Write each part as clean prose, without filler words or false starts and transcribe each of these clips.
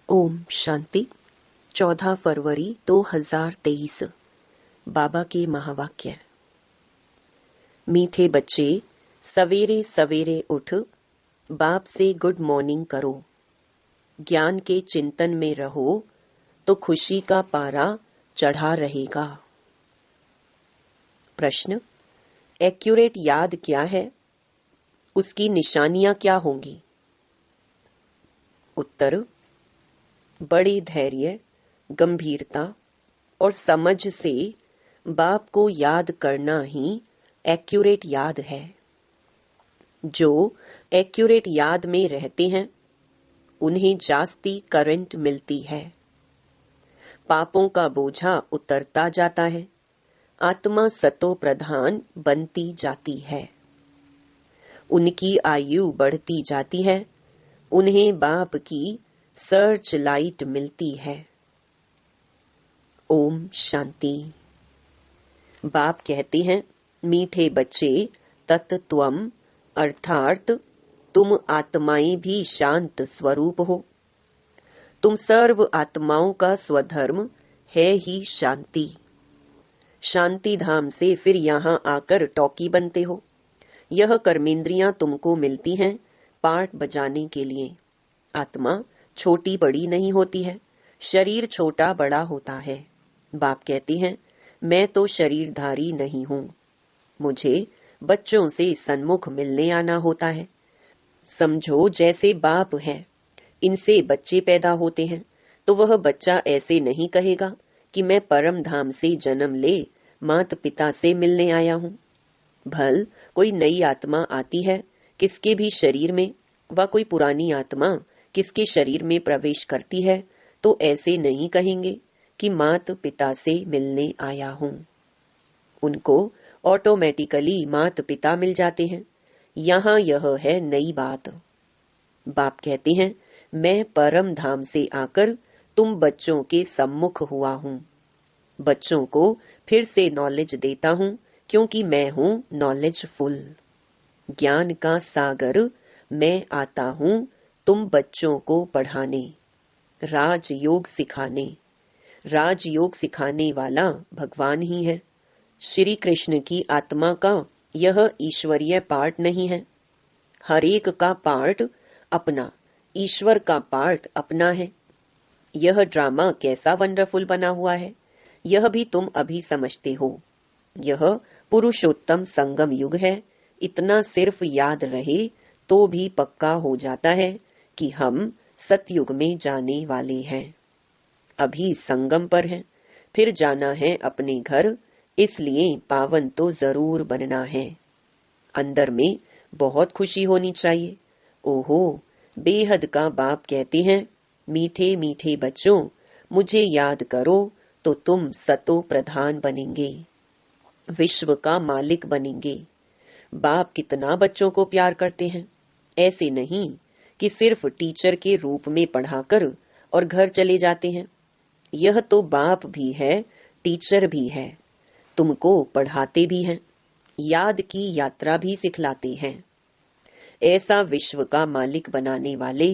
ओम शांति। 14 फरवरी 2023। बाबा के महावाक्य। मीठे बच्चे, सवेरे सवेरे उठ बाप से गुड मॉर्निंग करो। ज्ञान के चिंतन में रहो तो खुशी का पारा चढ़ा रहेगा। प्रश्न: एक्यूरेट याद क्या है? उसकी निशानियां क्या होंगी? उत्तर: बड़े धैर्य, गंभीरता और समझ से बाप को याद करना ही एक्यूरेट याद है। जो एक्यूरेट याद में रहते हैं उन्हें जास्ती करंट मिलती है, पापों का बोझा उतरता जाता है, आत्मा सतो प्रधान बनती जाती है, उनकी आयु बढ़ती जाती है, उन्हें बाप की सर्च लाइट मिलती है। ओम शांति। बाप कहते हैं, मीठे बच्चे, तत्त्वम अर्थात तुम आत्माएं भी शांत स्वरूप हो। तुम सर्व आत्माओं का स्वधर्म है ही शांति। शांति धाम से फिर यहाँ आकर टॉकी बनते हो। यह कर्मेंद्रियां तुमको मिलती हैं पार्ट बजाने के लिए। आत्मा छोटी बड़ी नहीं होती है, शरीर छोटा बड़ा होता है। बाप कहते हैं, मैं तो शरीरधारी नहीं हूं, मुझे बच्चों से सन्मुख मिलने आना होता है। समझो जैसे बाप है, इनसे बच्चे पैदा होते हैं तो वह बच्चा ऐसे नहीं कहेगा कि मैं परम धाम से जन्म ले मात पिता से मिलने आया हूं। भल कोई नई आत्मा आती है किसके भी शरीर में, व कोई पुरानी आत्मा किसके शरीर में प्रवेश करती है तो ऐसे नहीं कहेंगे कि मात पिता से मिलने आया हूं। उनको ऑटोमेटिकली मात पिता मिल जाते हैं। यहां यह है नई बात। बाप कहते हैं, मैं परम धाम से आकर तुम बच्चों के सम्मुख हुआ हूं। बच्चों को फिर से नॉलेज देता हूं क्योंकि मैं हूं नॉलेजफुल। ज्ञान का सागर मैं आता हूं तुम बच्चों को पढ़ाने, राजयोग सिखाने। राजयोग सिखाने वाला भगवान ही है। श्री कृष्ण की आत्मा का यह ईश्वरीय पार्ट नहीं है। हर एक का पार्ट अपना, ईश्वर का पार्ट अपना है। यह ड्रामा कैसा वंडरफुल बना हुआ है, यह भी तुम अभी समझते हो। यह पुरुषोत्तम संगम युग है। इतना सिर्फ याद रहे तो भी पक्का हो जाता है कि हम सतयुग में जाने वाले हैं। अभी संगम पर हैं, फिर जाना है अपने घर, इसलिए पावन तो जरूर बनना है। अंदर में बहुत खुशी होनी चाहिए। ओहो, बेहद का बाप कहते हैं, मीठे मीठे बच्चों, मुझे याद करो तो तुम सतो प्रधान बनेंगे, विश्व का मालिक बनेंगे। बाप कितना बच्चों को प्यार करते हैं। ऐसे नहीं कि सिर्फ टीचर के रूप में पढ़ाकर और घर चले जाते हैं। यह तो बाप भी है, टीचर भी है, तुमको पढ़ाते भी हैं, याद की यात्रा भी सिखलाते हैं। ऐसा विश्व का मालिक बनाने वाले,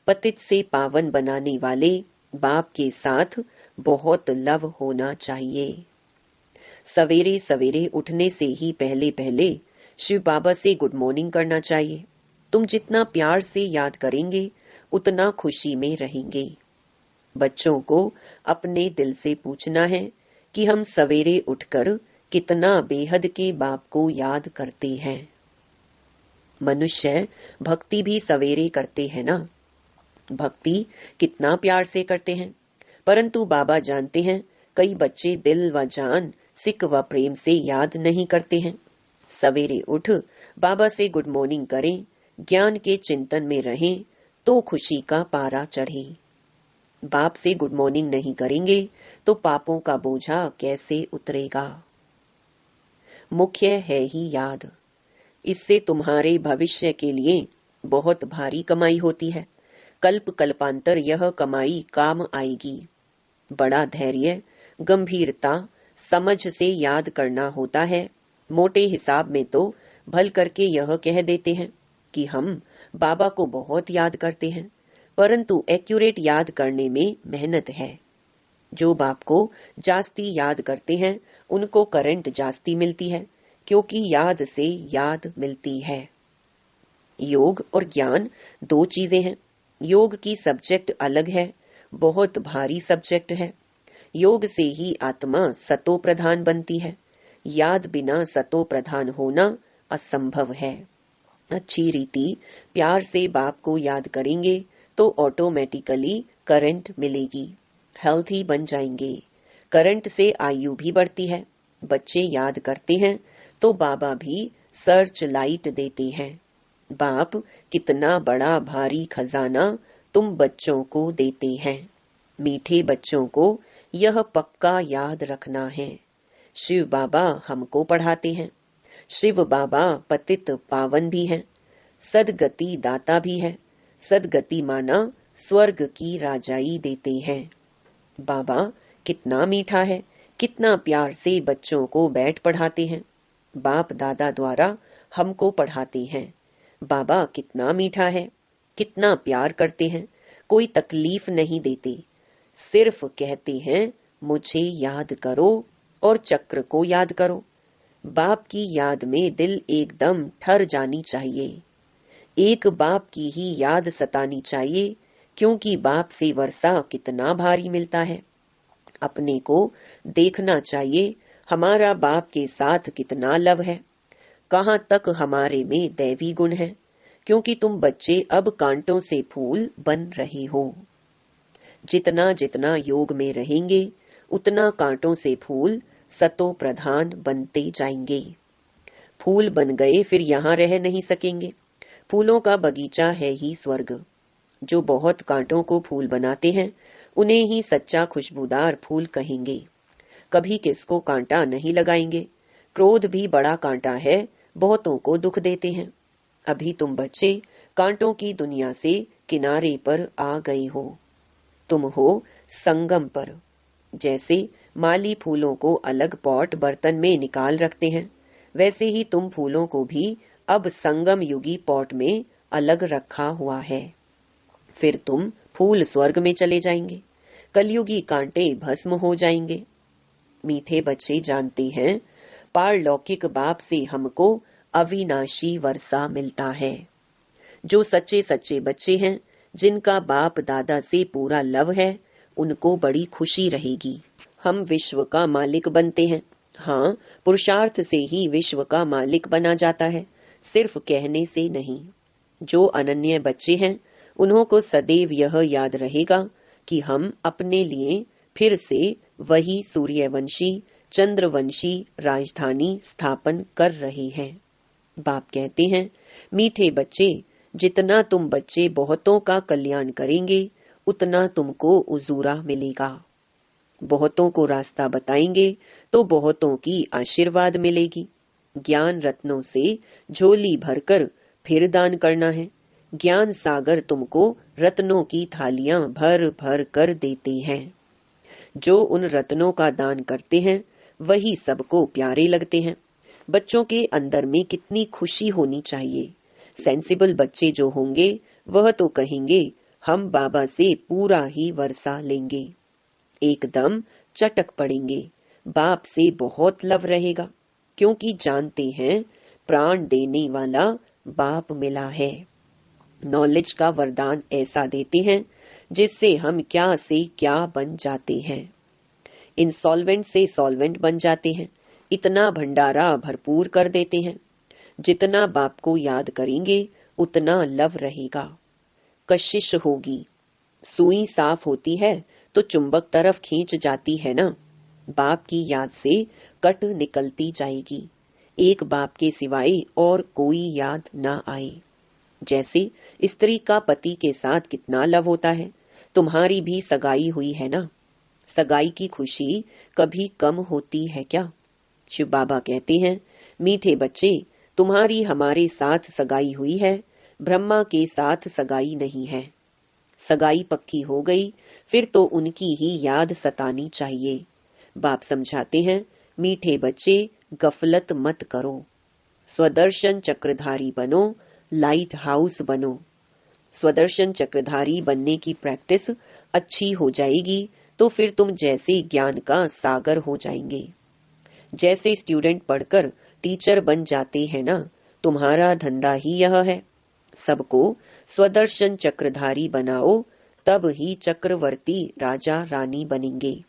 पतित से पावन बनाने वाले बाप के साथ बहुत लव होना चाहिए। सवेरे सवेरे उठने से ही पहले पहले शिव बाबा से गुड मॉर्निंग करना चाहिए। तुम जितना प्यार से याद करेंगे उतना खुशी में रहेंगे। बच्चों को अपने दिल से पूछना है कि हम सवेरे उठकर कितना बेहद के बाप को याद करते हैं। मनुष्य भक्ति भी सवेरे करते हैं ना। भक्ति कितना प्यार से करते हैं, परंतु बाबा जानते हैं कई बच्चे दिल व जान, सिक व प्रेम से याद नहीं करते हैं। सवेरे उठ बाबा से गुड मॉर्निंग करें, ज्ञान के चिंतन में रहें तो खुशी का पारा चढ़े। बाप से गुड मॉर्निंग नहीं करेंगे तो पापों का बोझा कैसे उतरेगा। मुख्य है ही याद। इससे तुम्हारे भविष्य के लिए बहुत भारी कमाई होती है। कल्प कल्पांतर यह कमाई काम आएगी। बड़ा धैर्य, गंभीरता, समझ से याद करना होता है। मोटे हिसाब में तो भल करके यह कह देते हैं कि हम बाबा को बहुत याद करते हैं, परंतु एक्यूरेट याद करने में मेहनत है। जो बाप को जास्ती याद करते हैं उनको करंट जास्ती मिलती है, क्योंकि याद से याद मिलती है। योग और ज्ञान दो चीजें हैं। योग की सब्जेक्ट अलग है, बहुत भारी सब्जेक्ट है। योग से ही आत्मा सतो प्रधान बनती है। याद बिना सतो प्रधान होना असंभव है। अच्छी रीति प्यार से बाप को याद करेंगे तो ऑटोमेटिकली करंट मिलेगी, हेल्थी बन जाएंगे। करंट से आयु भी बढ़ती है। बच्चे याद करते हैं तो बाबा भी सर्च लाइट देते हैं। बाप कितना बड़ा भारी खजाना तुम बच्चों को देते हैं। मीठे बच्चों को यह पक्का याद रखना है। शिव बाबा हमको पढ़ाते हैं। शिव बाबा पतित पावन भी हैं, सदगति दाता भी है। सदगति माना स्वर्ग की राजाई देते हैं। बाबा कितना मीठा है, कितना प्यार से बच्चों को बैठ पढ़ाते हैं। बाप दादा द्वारा हमको पढ़ाते हैं। बाबा कितना मीठा है, कितना प्यार करते हैं, कोई तकलीफ नहीं देते, सिर्फ कहते हैं मुझे याद करो और चक्र को याद करो। बाप की याद में दिल एकदम ठर जानी चाहिए। एक बाप की ही याद सतानी चाहिए, क्योंकि बाप से वर्षा कितना भारी मिलता है। अपने को देखना चाहिए हमारा बाप के साथ कितना लव है, कहाँ तक हमारे में दैवी गुण है, क्योंकि तुम बच्चे अब कांटों से फूल बन रहे हो। जितना जितना योग में रहेंगे उतना कांटों से फूल सतो प्रधान बनते जाएंगे। फूल बन गए फिर यहाँ रह नहीं सकेंगे। फूलों का बगीचा है ही स्वर्ग। जो बहुत कांटों को फूल बनाते हैं उन्हें ही सच्चा खुशबूदार फूल कहेंगे। कभी किसको कांटा नहीं लगाएंगे। क्रोध भी बड़ा कांटा है, बहुतों को दुख देते हैं। अभी तुम बच्चे कांटों की दुनिया से किनारे पर आ गए हो। तुम हो संगम पर। जैसे माली फूलों को अलग पॉट बर्तन में निकाल रखते हैं, वैसे ही तुम फूलों को भी अब संगम युगी पॉट में अलग रखा हुआ है। फिर तुम फूल स्वर्ग में चले जाएंगे। कलयुगी कांटे भस्म हो जाएंगे। मीठे बच्चे जानते हैं पारलौकिक बाप से हमको अविनाशी वर्षा मिलता है। जो सच्चे सच्चे बच्चे हैं, जिनका बाप दादा से पूरा लव है, उनको बड़ी खुशी रहेगी। हम विश्व का मालिक बनते हैं। हाँ, पुरुषार्थ से ही विश्व का मालिक बना जाता है, सिर्फ कहने से नहीं। जो अनन्य बच्चे हैं उन्हों को सदैव यह याद रहेगा कि हम अपने लिए फिर से वही सूर्यवंशी चंद्रवंशी राजधानी स्थापन कर रहे हैं। बाप कहते हैं, मीठे बच्चे, जितना तुम बच्चे बहुतों का कल्याण करेंगे उतना तुमको उजूरा मिलेगा। बहुतों को रास्ता बताएंगे तो बहुतों की आशीर्वाद मिलेगी। ज्ञान रत्नों से झोली भरकर फिर दान करना है। ज्ञान सागर तुमको रत्नों की थालियां भर भर कर देते हैं। जो उन रत्नों का दान करते हैं वही सबको प्यारे लगते हैं। बच्चों के अंदर में कितनी खुशी होनी चाहिए। सेंसिबल बच्चे जो होंगे वह तो कहेंगे हम बाबा से पूरा ही वर्षा लेंगे। एकदम चटक पड़ेंगे। बाप से बहुत लव रहेगा, क्योंकि जानते हैं प्राण देने वाला बाप मिला है। नॉलेज का वरदान ऐसा देते हैं जिससे हम क्या से क्या बन जाते हैं। इंसॉल्वेंट से सॉल्वेंट बन जाते हैं। इतना भंडारा भरपूर कर देते हैं। जितना बाप को याद करेंगे उतना लव रहेगा। कशिश होगी। सुई साफ होती है तो चुंबक तरफ खींच जाती है ना। बाप की याद से कट निकलती जाएगी। एक बाप के सिवाय और कोई याद ना आए। जैसे स्त्री का पति के साथ कितना लव होता है, तुम्हारी भी सगाई हुई है ना। सगाई की खुशी कभी कम होती है क्या। शिव बाबा कहते हैं, मीठे बच्चे, तुम्हारी हमारे साथ सगाई हुई है, ब्रह्मा के साथ सगाई नहीं है। सगाई पक्की हो गई फिर तो उनकी ही याद सतानी चाहिए। बाप समझाते हैं, मीठे बच्चे, गफलत मत करो। स्वदर्शन चक्रधारी बनो, लाइट हाउस बनो। स्वदर्शन चक्रधारी बनने की प्रैक्टिस अच्छी हो जाएगी तो फिर तुम जैसे ज्ञान का सागर हो जाएंगे। जैसे स्टूडेंट पढ़कर टीचर बन जाते हैं ना, तुम्हारा धंधा ही यह है। सबको स्वदर्शन चक्रधारी बनाओ, तब ही चक्रवर्ती राजा रानी बनेंगे।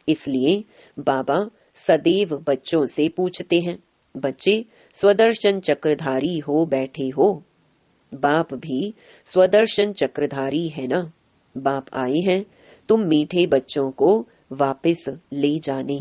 इसलिए बाबा सदैव बच्चों से पूछते हैं, बच्चे स्वदर्शन चक्रधारी हो बैठे हो? बाप भी स्वदर्शन चक्रधारी है ना। बाप आए हैं तुम मीठे बच्चों को वापस ले जाने।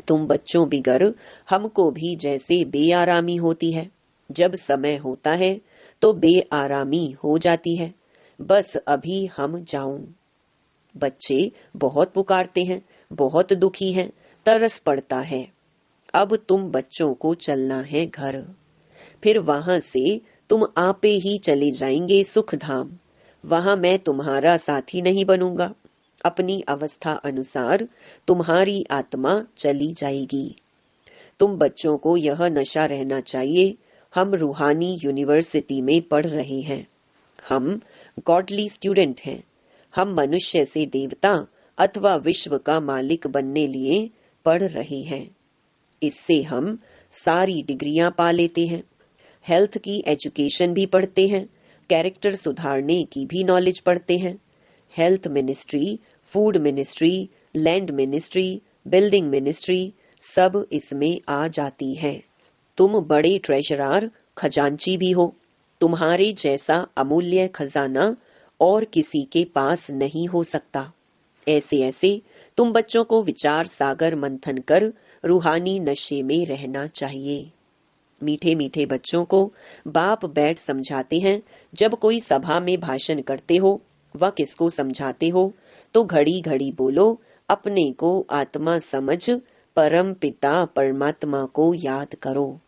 तुम बच्चों बिगर हमको भी जैसे बेआरामी होती है, जब समय होता है तो बेआरामी हो जाती है, बस अभी हम जाऊं। बच्चे बहुत पुकारते हैं, बहुत दुखी हैं, तरस पड़ता है। अब तुम बच्चों को चलना है घर, फिर वहां से तुम आपे ही चले जाएंगे सुख धाम। वहां मैं तुम्हारा साथी नहीं बनूंगा। अपनी अवस्था अनुसार तुम्हारी आत्मा चली जाएगी। तुम बच्चों को यह नशा रहना चाहिए, हम रूहानी यूनिवर्सिटी में पढ़ रहे हैं, हम गॉडली स्टूडेंट हैं, हम मनुष्य से देवता अथवा विश्व का मालिक बनने लिए पढ़ रहे हैं। इससे हम सारी डिग्रियां पा लेते हैं, हेल्थ की एजुकेशन भी पढ़ते हैं, कैरेक्टर सुधारने की भी नॉलेज पढ़ते हैं। Health ministry, food ministry, land ministry, building ministry सब इसमें आ जाती है। तुम बड़े ट्रेजरार खजांची भी हो। तुम्हारे जैसा अमूल्य खजाना और किसी के पास नहीं हो सकता। ऐसे ऐसे तुम बच्चों को विचार सागर मंथन कर रूहानी नशे में रहना चाहिए। मीठे मीठे बच्चों को बाप बैठ समझाते हैं। जब कोई सभा में भाषण करते हो व किसको समझाते हो तो घड़ी घड़ी बोलो, अपने को आत्मा समझ परम पिता परमात्मा को याद करो।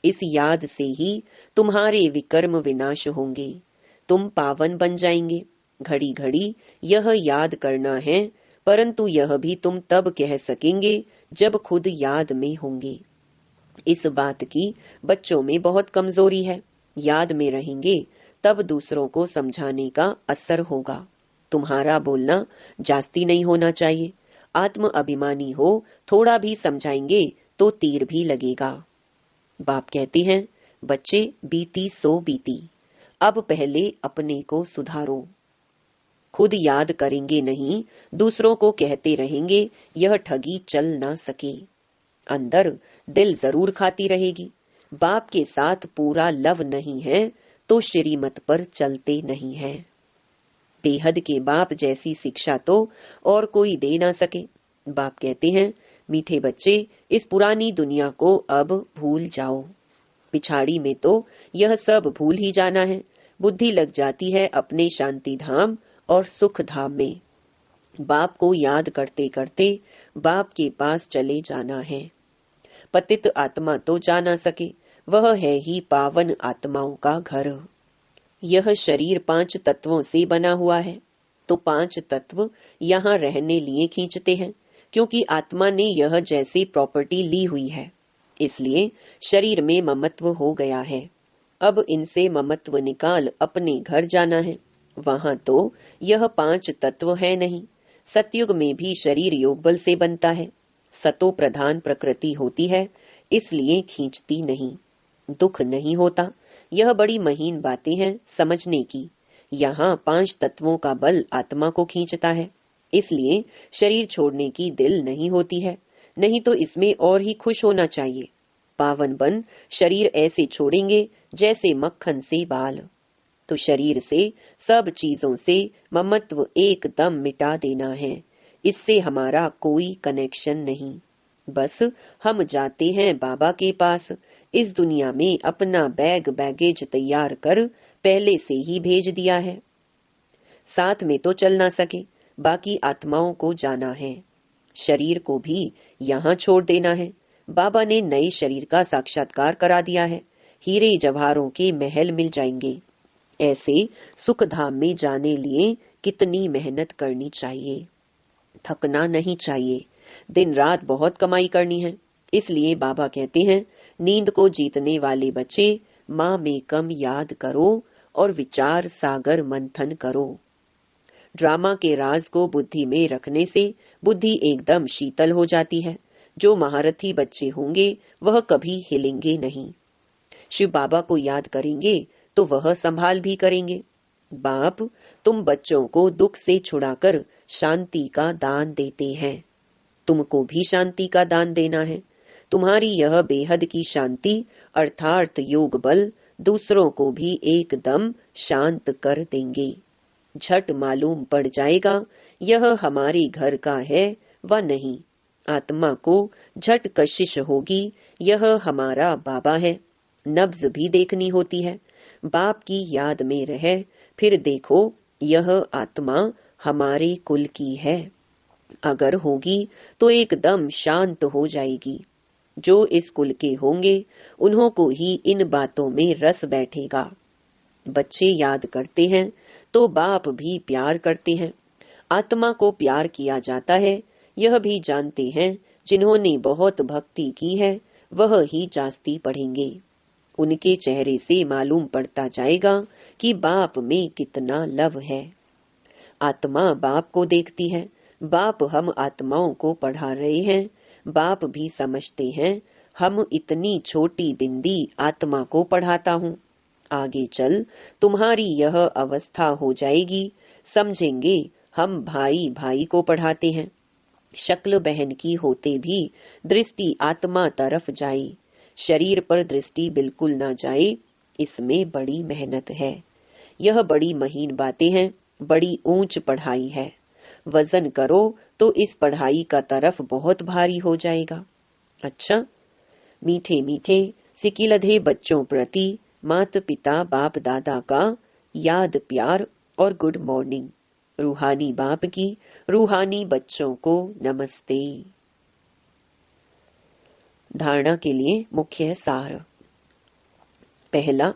इस याद से ही तुम्हारे विकर्म विनाश होंगे, तुम पावन बन जाएंगे। घड़ी घड़ी यह याद करना है, परंतु यह भी तुम तब कह सकेंगे जब खुद याद में होंगे। इस बात की बच्चों में बहुत कमजोरी है। याद में रहेंगे तब दूसरों को समझाने का असर होगा। तुम्हारा बोलना जास्ती नहीं होना चाहिए। आत्म अभिमानी हो, थोड़ा भी समझाएंगे तो तीर भी लगेगा। बाप कहते हैं, बच्चे बीती सो बीती, अब पहले अपने को सुधारो। खुद याद करेंगे नहीं, दूसरों को कहते रहेंगे, यह ठगी चल ना सके। अंदर दिल जरूर खाती रहेगी। बाप के साथ पूरा लव नहीं है तो श्रीमत पर चलते नहीं है। बेहद के बाप जैसी शिक्षा तो और कोई दे ना सके। बाप कहते हैं, मीठे बच्चे इस पुरानी दुनिया को अब भूल जाओ। पिछाड़ी में तो यह सब भूल ही जाना है। बुद्धि लग जाती है अपने शांति धाम और सुख धाम में। बाप को याद करते करते बाप के पास चले जाना है। पतित आत्मा तो जा ना सके, वह है ही पावन आत्माओं का घर। यह शरीर 5 तत्वों से बना हुआ है, तो 5 तत्व यहाँ रहने लिए खींचते हैं, क्योंकि आत्मा ने यह जैसी प्रॉपर्टी ली हुई है, इसलिए शरीर में ममत्व हो गया है। अब इनसे ममत्व निकाल अपने घर जाना है। वहां तो यह 5 तत्व है नहीं। सतयुग में भी शरीर योगबल से बनता है। सतो प्रधान प्रकृति होती है, इसलिए खींचती नहीं। दुख नहीं होता। यह बड़ी महीन बातें हैं समझने की। यहाँ 5 तत्वों का बल आत्मा को खींचता है, इसलिए शरीर छोड़ने की दिल नहीं होती है। नहीं तो इसमें और ही खुश होना चाहिए। पावन बन शरीर ऐसे छोड़ेंगे जैसे मक्खन से बाल। तो शरीर से, सब चीजों से ममत्व एकदम मिटा देना है। इससे हमारा कोई कनेक्शन नहीं। बस हम जाते हैं बाबा के पास। इस दुनिया में अपना बैगेज तैयार कर पहले से ही भेज दिया है। साथ में तो चल ना सके, बाकी आत्माओं को जाना है। शरीर को भी यहाँ छोड़ देना है। बाबा ने नए शरीर का साक्षात्कार करा दिया है। हीरे जवाहरों के महल मिल जाएंगे। ऐसे सुख धाम में जाने लिए कितनी मेहनत करनी चाहिए। थकना नहीं चाहिए। दिन रात बहुत कमाई करनी है। इसलिए बाबा कहते हैं, नींद को जीतने वाले बच्चे माँ में कम याद करो और विचार सागर मंथन करो। ड्रामा के राज को बुद्धि में रखने से बुद्धि एकदम शीतल हो जाती है। जो महारथी बच्चे होंगे वह कभी हिलेंगे नहीं। शिव बाबा को याद करेंगे तो वह संभाल भी करेंगे। बाप, तुम बच्चों को दुख से छुड़ाकर शांति का दान देते हैं। तुमको भी शांति का दान देना है। तुम्हारी यह बेहद की शांति अर्थात योग बल दूसरों को भी एकदम शांत कर देंगे। झट मालूम पड़ जाएगा यह हमारे घर का है व नहीं। आत्मा को झट कशिश होगी यह हमारा बाबा है। नब्ज भी देखनी होती है। बाप की याद में रहे फिर देखो यह आत्मा हमारे कुल की है। अगर होगी तो एकदम शांत हो जाएगी। जो इस कुल के होंगे उन्हों को ही इन बातों में रस बैठेगा। बच्चे याद करते हैं तो बाप भी प्यार करते हैं। आत्मा को प्यार किया जाता है यह भी जानते हैं। जिन्होंने बहुत भक्ति की है वह ही जास्ती पढ़ेंगे। उनके चेहरे से मालूम पड़ता जाएगा कि बाप में कितना लव है। आत्मा बाप को देखती है। बाप हम आत्माओं को पढ़ा रहे हैं। बाप भी समझते हैं हम इतनी छोटी बिंदी आत्मा को पढ़ाता हूँ। आगे चल तुम्हारी यह अवस्था हो जाएगी। समझेंगे हम भाई भाई को पढ़ाते हैं। शक्ल बहन की होते भी दृष्टि आत्मा तरफ जाए। शरीर पर दृष्टि बिल्कुल ना जाए। इसमें बड़ी मेहनत है। यह बड़ी महीन बातें हैं। बड़ी ऊंच पढ़ाई है। वजन करो तो इस पढ़ाई का तरफ बहुत भारी हो जाएगा। अच्छा, मीठे मीठे सिकिलधे बच्चों प्रति माता पिता बाप दादा का याद प्यार और गुड मॉर्निंग। रूहानी बाप की रूहानी बच्चों को नमस्ते। धारणा के लिए मुख्य सार। पहला,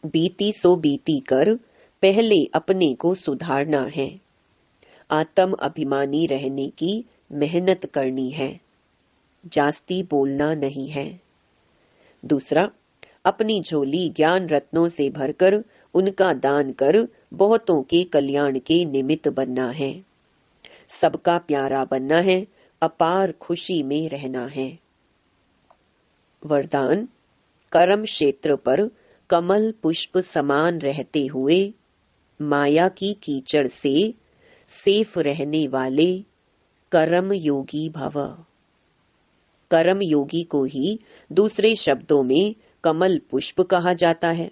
बीती सो बीती कर पहले अपने को सुधारना है। आत्म अभिमानी रहने की मेहनत करनी है। जास्ती बोलना नहीं है। दूसरा, अपनी झोली ज्ञान रत्नों से भरकर उनका दान कर बहुतों के कल्याण के निमित्त बनना है। सबका प्यारा बनना है। अपार खुशी में रहना है। वरदान, कर्म क्षेत्र पर कमल पुष्प समान रहते हुए माया की कीचड़ से सेफ रहने वाले कर्म योगी भव। कर्म योगी को ही दूसरे शब्दों में कमल पुष्प कहा जाता है।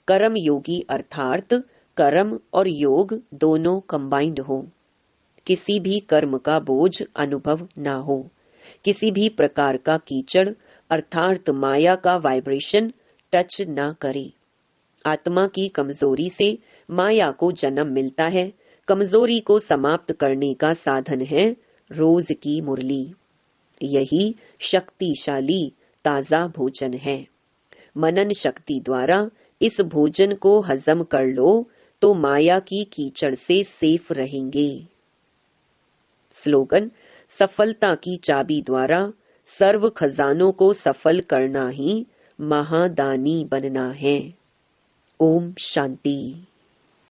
कर्म योगी अर्थात कर्म और योग दोनों कंबाइंड हो। किसी भी कर्म का बोझ अनुभव ना हो। किसी भी प्रकार का कीचड़ अर्थात माया का वाइब्रेशन टच ना करे। आत्मा की कमजोरी से माया को जन्म मिलता है। कमजोरी को समाप्त करने का साधन है रोज की मुरली। यही शक्तिशाली ताजा भोजन है। मनन शक्ति द्वारा इस भोजन को हजम कर लो तो माया की कीचड़ से सेफ रहेंगे। स्लोगन, सफलता की चाबी द्वारा सर्व खजानों को सफल करना ही महादानी बनना है। ओम शांति।